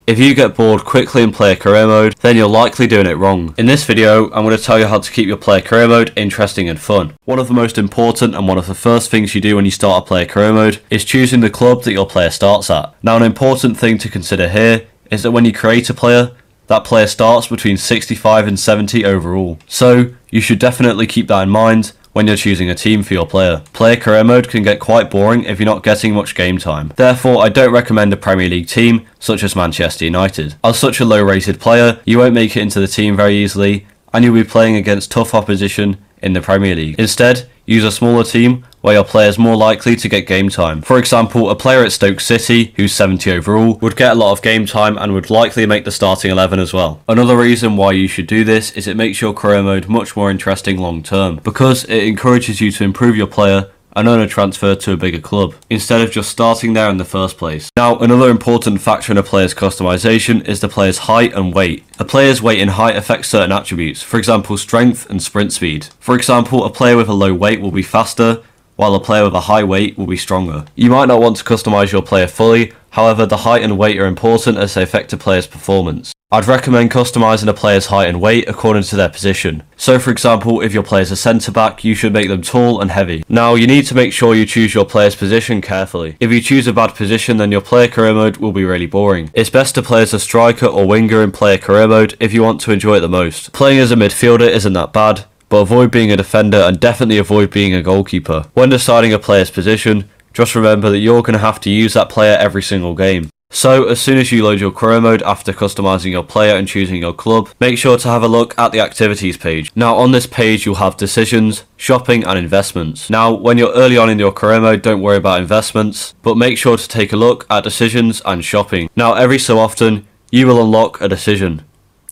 If you get bored quickly in player career mode, then you're likely doing it wrong. In this video, I'm going to tell you how to keep your player career mode interesting and fun. One of the most important and one of the first things you do when you start a player career mode is choosing the club that your player starts at. Now, an important thing to consider here is that when you create a player, that player starts between 65 and 70 overall. So you should definitely keep that in mind when you're choosing a team for your player. Player career mode can get quite boring if you're not getting much game time. Therefore, I don't recommend a Premier League team such as Manchester United. As such a low rated player, you won't make it into the team very easily and you'll be playing against tough opposition in the Premier League. Instead, use a smaller team where your player is more likely to get game time. For example, a player at Stoke City, who's 70 overall, would get a lot of game time and would likely make the starting 11 as well. Another reason why you should do this is it makes your career mode much more interesting long term, because it encourages you to improve your player and earn a transfer to a bigger club, instead of just starting there in the first place. Now, another important factor in a player's customization is the player's height and weight. A player's weight and height affects certain attributes, for example strength and sprint speed. For example, a player with a low weight will be faster, while a player with a high weight will be stronger. You might not want to customize your player fully, however the height and weight are important as they affect a player's performance. I'd recommend customizing a player's height and weight according to their position. So for example, if your player's a centre back, you should make them tall and heavy. Now, you need to make sure you choose your player's position carefully. If you choose a bad position, then your player career mode will be really boring. It's best to play as a striker or winger in player career mode if you want to enjoy it the most. Playing as a midfielder isn't that bad, but avoid being a defender and definitely avoid being a goalkeeper. When deciding a player's position, just remember that you're going to have to use that player every single game. So as soon as you load your career mode after customizing your player and choosing your club, make sure to have a look at the activities page. Now on this page you'll have decisions, shopping and investments. Now when you're early on in your career mode, don't worry about investments, but make sure to take a look at decisions and shopping. Now every so often you will unlock a decision.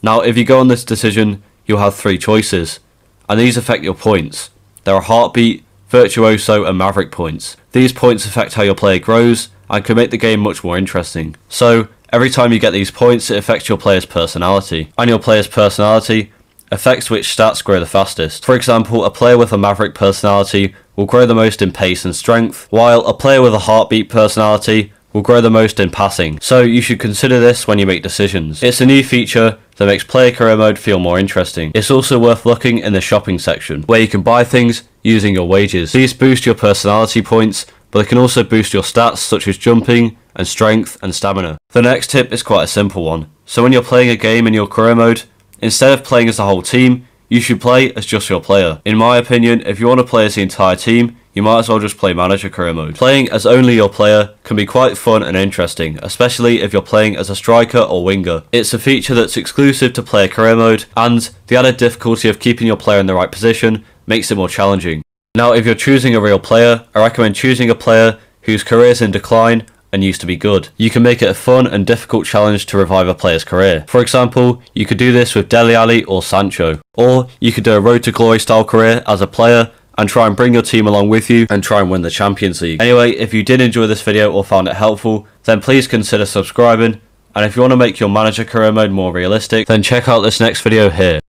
Now if you go on this decision, you'll have 3 choices, and these affect your points. There are heartbeat, virtuoso and maverick points. These points affect how your player grows and can make the game much more interesting. So every time you get these points, it affects your player's personality, and your player's personality affects which stats grow the fastest. For example, a player with a maverick personality will grow the most in pace and strength, while a player with a heartbeat personality will grow the most in passing. So you should consider this when you make decisions. It's a new feature that makes player career mode feel more interesting. It's also worth looking in the shopping section, where you can buy things using your wages. These boost your personality points, but they can also boost your stats such as jumping and strength and stamina. The next tip is quite a simple one. So when you're playing a game in your career mode, instead of playing as the whole team, you should play as just your player. In my opinion, if you want to play as the entire team, you might as well just play manager career mode. Playing as only your player can be quite fun and interesting, especially if you're playing as a striker or winger. It's a feature that's exclusive to player career mode, and the added difficulty of keeping your player in the right position makes it more challenging. Now, if you're choosing a real player, I recommend choosing a player whose career is in decline and used to be good. You can make it a fun and difficult challenge to revive a player's career. For example, you could do this with Dele Alli or Sancho, or you could do a road to glory style career as a player and try and bring your team along with you and try and win the Champions League. Anyway, if you did enjoy this video or found it helpful, then please consider subscribing, and if you want to make your manager career mode more realistic, then check out this next video here.